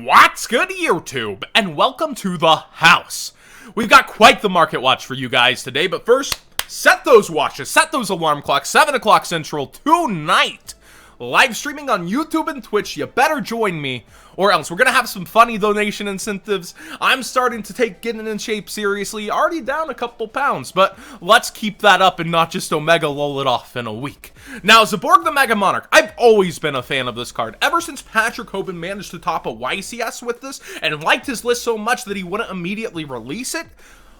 What's good, YouTube? And welcome to the house. We've got quite the market watch for you guys today, but first, set those watches, set those alarm clocks, 7 o'clock Central tonight. Live streaming on YouTube and Twitch. You better join me, or else we're gonna have some funny donation incentives. I'm starting to take getting in shape seriously, already down a couple pounds, but let's keep that up and not just Omega lull it off in a week. Now, Zaborg the Mega Monarch, I've always been a fan of this card. Ever since Patrick Hoban managed to top a YCS with this, and liked his list so much that he wouldn't immediately release it,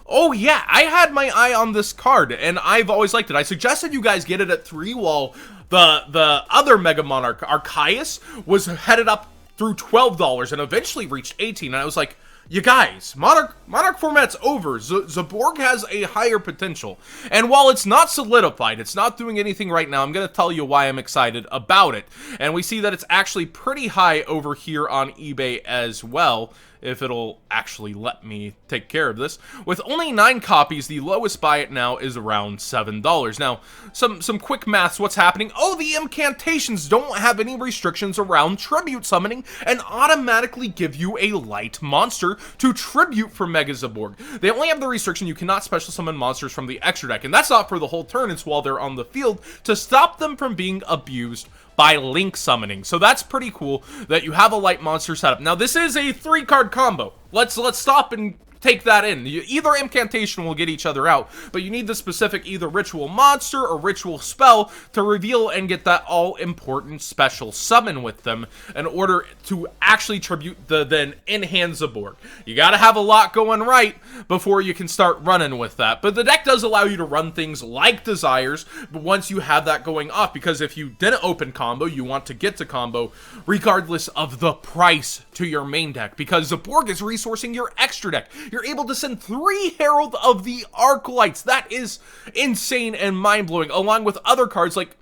oh yeah, I had my eye on this card, and I've always liked it. I suggested you guys get it at 3 while the other Mega Monarch, Arceus, was headed up through $12 and eventually reached 18, and I was like, you guys, Monarch format's over. Zaborg has a higher potential. And while it's not solidified, it's not doing anything right now, I'm going to tell you why I'm excited about it. And we see that it's actually pretty high over here on eBay as well, if it'll actually let me take care of this. With only 9 copies, the lowest buy it now is around $7. Now, some quick maths, what's happening? Oh, the incantations don't have any restrictions around tribute summoning and automatically give you a light monster to tribute for Mega Zaborg. They only have the restriction you cannot special summon monsters from the extra deck, and that's not for the whole turn, it's while they're on the field to stop them from being abused by link summoning. So that's pretty cool that you have a light monster setup. Now this is a 3-card combo. Let's stop and take that in. Either incantation will get each other out, but you need the specific either ritual monster or ritual spell to reveal and get that all-important special summon with them in order to actually tribute the then in-hand Zaborg. You gotta have a lot going right before you can start running with that. But the deck does allow you to run things like Desires, but once you have that going off, because if you didn't open combo, you want to get to combo regardless of the price to your main deck, because Zaborg is resourcing your extra deck. You're able to send 3 Herald of the Arclights. That is insane and mind-blowing, along with other cards like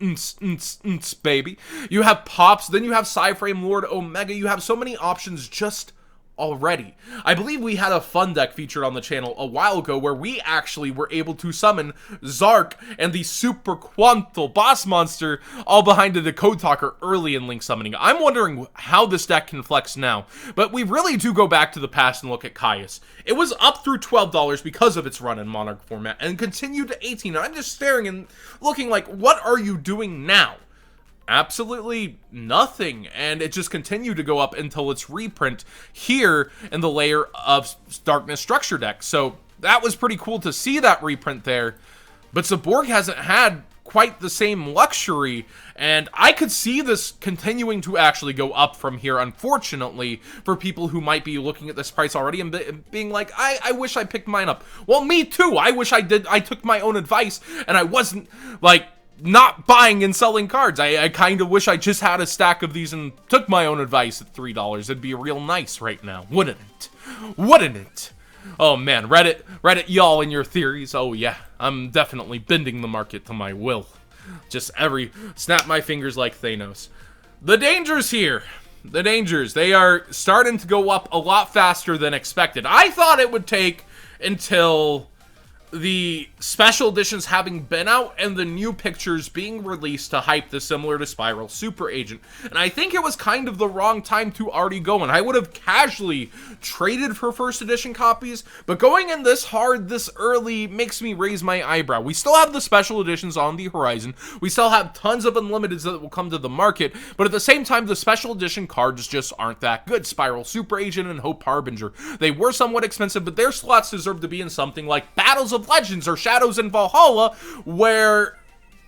baby. You have Pops, then you have Psyframe Lord Omega. You have so many options just already. I believe we had a fun deck featured on the channel a while ago where we actually were able to summon Zark and the Super Quantal boss monster all behind the Code Talker early in link summoning. I'm wondering how this deck can flex now, but we really do go back to the past and look at Caius. It was up through $12 because of its run in Monarch format and continued to 18, and I'm just staring and looking like, what are you doing now? Absolutely nothing, and it just continued to go up until its reprint here in the layer of Darkness Structure deck. So that was pretty cool to see that reprint there, but Zaborg hasn't had quite the same luxury, and I could see this continuing to actually go up from here, unfortunately, for people who might be looking at this price already and being like, I wish I picked mine up. Well, me too. I wish I took my own advice, and I wasn't, like, not buying and selling cards. I kind of wish I just had a stack of these and took my own advice at $3. It'd be real nice right now, wouldn't it? Wouldn't it? Oh man, Reddit, y'all and your theories. Oh yeah, I'm definitely bending the market to my will. Just snap my fingers like Thanos. The dangers here. The dangers. They are starting to go up a lot faster than expected. I thought it would take until the special editions having been out and the new pictures being released to hype this, similar to Spiral Super Agent. And I think it was kind of the wrong time to already go, and I would have casually traded for first edition copies, but going in this hard this early makes me raise my eyebrow. We still have the special editions on the horizon. We still have tons of unlimiteds that will come to the market, but at the same time, the special edition cards just aren't that good. Spiral Super Agent and Hope Harbinger, they were somewhat expensive, but their slots deserve to be in something like Battles of Legends or Shadows in Valhalla, where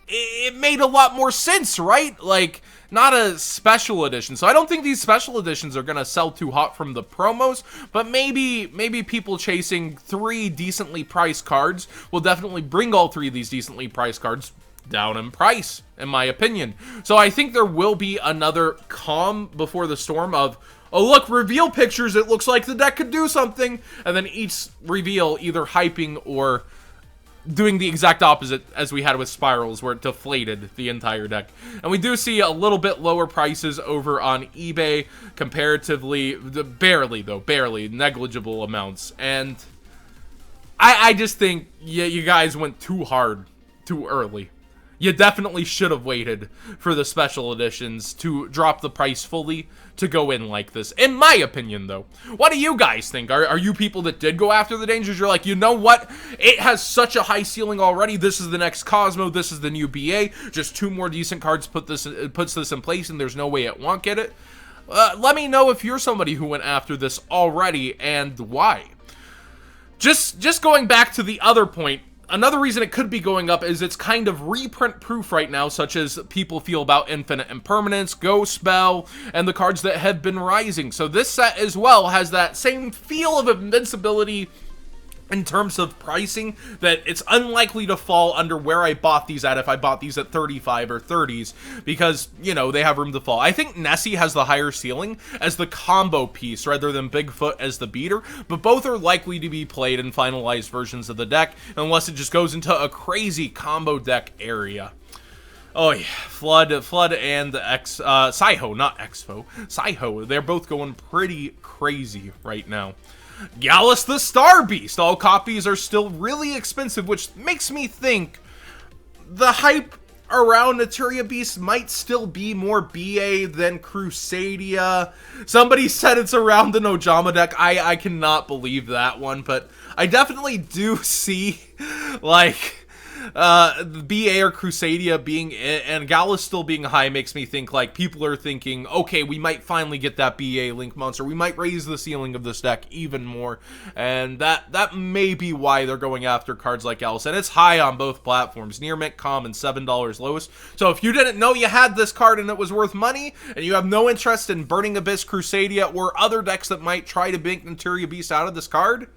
it made a lot more sense, right? Like, not a special edition. So I don't think these special editions are gonna sell too hot from the promos, but maybe people chasing 3 decently priced cards will definitely bring all 3 of these decently priced cards down in price, in my opinion. So I think there will be another calm before the storm of, oh look, reveal pictures, it looks like the deck could do something, and then each reveal either hyping or doing the exact opposite as we had with Spirals, where it deflated the entire deck. And we do see a little bit lower prices over on eBay comparatively, barely, negligible amounts. And I just think, yeah, you guys went too hard, too early. You definitely should have waited for the special editions to drop the price fully to go in like this, in my opinion, though. What do you guys think? Are you people that did go after the Dangers? You're like, you know what? It has such a high ceiling already. This is the next Cosmo. This is the new BA. Just 2 more decent cards puts this in place, and there's no way it won't get it. Let me know if you're somebody who went after this already and why. Just going back to the other point, another reason it could be going up is it's kind of reprint proof right now, such as people feel about Infinite Impermanence, Ghost Spell, and the cards that have been rising. So this set as well has that same feel of invincibility in terms of pricing, that it's unlikely to fall under where I bought these at if I bought these at 35 or 30s, because, you know, they have room to fall. I think Nessie has the higher ceiling as the combo piece rather than Bigfoot as the beater, but both are likely to be played in finalized versions of the deck, unless it just goes into a crazy combo deck area. Oh yeah, Flood and the Saiho, not Expo, Saiho, they're both going pretty crazy right now. Gallus the Star Beast. All copies are still really expensive, which makes me think the hype around Naturia Beast might still be more BA than Crusadia. Somebody said it's around the Nojama deck. I cannot believe that one, but I definitely do see, like, BA or Crusadia being it, and Gallus still being high makes me think, like, people are thinking, okay, we might finally get that BA Link monster. We might raise the ceiling of this deck even more, and that may be why they're going after cards like Gallus, and it's high on both platforms. Near mint, common, $7 lowest. So if you didn't know you had this card and it was worth money, and you have no interest in Burning Abyss, Crusadia, or other decks that might try to bank Naturia Beast out of this card,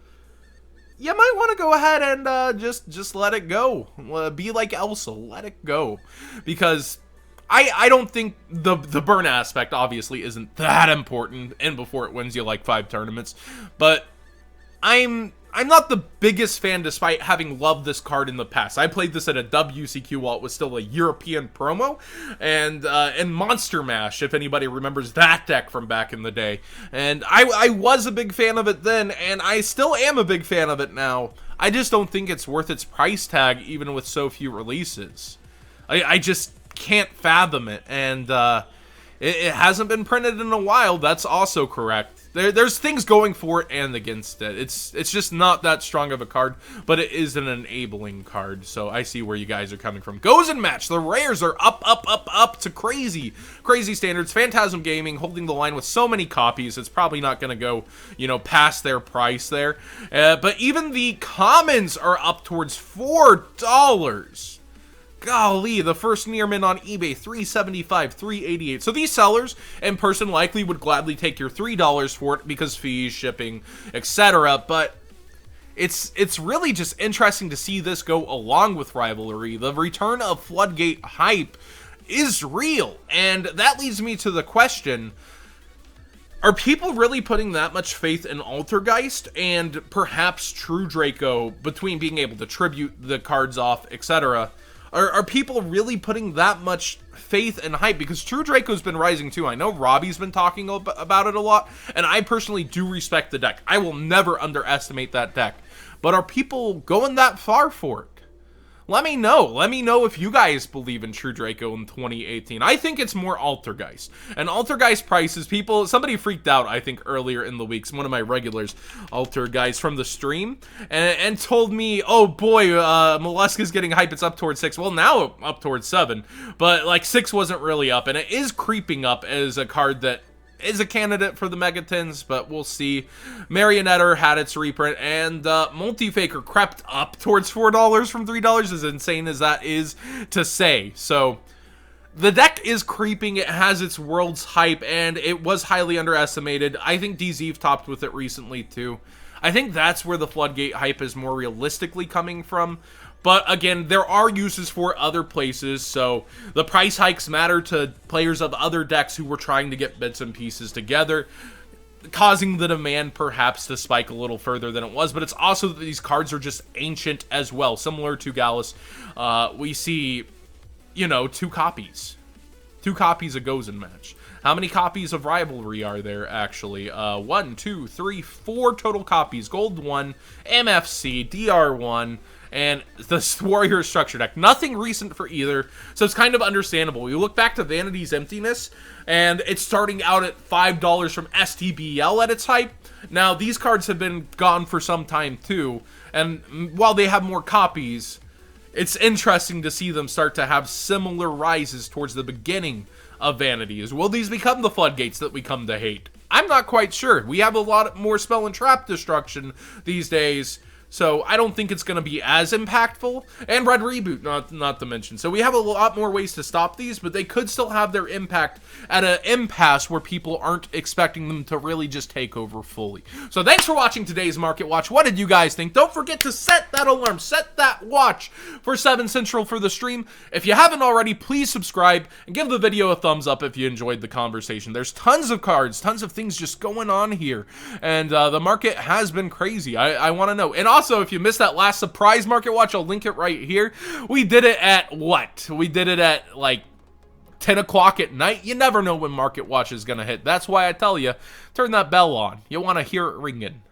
you might want to go ahead and just let it go. Be like Elsa, let it go. Because I don't think the burn aspect obviously isn't that important, and before it wins you like 5 tournaments. But I'm not the biggest fan, despite having loved this card in the past. I played this at a WCQ while it was still a European promo, and Monster Mash, if anybody remembers that deck from back in the day. And I was a big fan of it then, and I still am a big fan of it now. I just don't think it's worth its price tag, even with so few releases. I just can't fathom it, and it hasn't been printed in a while. That's also correct. There's things going for it and against it. It's just not that strong of a card, but it is an enabling card, so I see where you guys are coming from. Goes and Match. The rares are up to crazy standards. Phantasm Gaming holding the line with so many copies. It's probably not going to go, you know, past their price there. But even the commons are up towards $4. Golly, the first near mint on eBay, $375, $388. So these sellers in person likely would gladly take your $3 for it because fees, shipping, etc. But it's really just interesting to see this go along with Rivalry. The return of Floodgate hype is real, and that leads me to the question: are people really putting that much faith in Altergeist and perhaps True Draco, between being able to tribute the cards off, etc.? Are people really putting that much faith and hype? Because True Draco's been rising too. I know Robbie's been talking about it a lot, and I personally do respect the deck. I will never underestimate that deck. But are people going that far for it? Let me know. Let me know if you guys believe in True Draco in 2018. I think it's more Altergeist. And Altergeist prices, somebody freaked out, I think, earlier in the week. One of my regulars, Altergeist, from the stream, and told me, oh boy, Molluska's getting hype, it's up towards 6. Well, now up towards 7. But, like, 6 wasn't really up. And it is creeping up as a card that is a candidate for the Megatons, but we'll see. Marionetter had its reprint, and Multifaker crept up towards $4 from $3, as insane as that is to say. So the deck is creeping. It has its world's hype, and it was highly underestimated. I think DZ've topped with it recently too. I think that's where the Floodgate hype is more realistically coming from. But again, there are uses for other places, so the price hikes matter to players of other decks who were trying to get bits and pieces together, causing the demand perhaps to spike a little further than it was. But it's also that these cards are just ancient as well. Similar to Gallus, we see, you know, 2 copies. 2 copies of Goes and Match. How many copies of Rivalry are there, actually? 1, 2, 3, 4 total copies. Gold 1, MFC, DR1, and the Warrior Structure Deck. Nothing recent for either, so it's kind of understandable. We look back to Vanity's Emptiness, and it's starting out at $5 from STBL at its hype. Now, these cards have been gone for some time, too, and while they have more copies, it's interesting to see them start to have similar rises towards the beginning of Vanities. Will these become the floodgates that we come to hate? I'm not quite sure. We have a lot more spell and trap destruction these days, so I don't think it's going to be as impactful. And Red Reboot, not to mention. So we have a lot more ways to stop these, but they could still have their impact at an impasse where people aren't expecting them to really just take over fully. So thanks for watching today's Market Watch. What did you guys think? Don't forget to set that alarm, set that watch for 7 Central for the stream. If you haven't already, please subscribe and give the video a thumbs up if you enjoyed the conversation. There's tons of cards, tons of things just going on here, and the market has been crazy. I want to know. And also, if you missed that last surprise Market Watch, I'll link it right here. We did it at what? We did it at like 10 o'clock at night. You never know when Market Watch is going to hit. That's why I tell you, turn that bell on. You want to hear it ringing.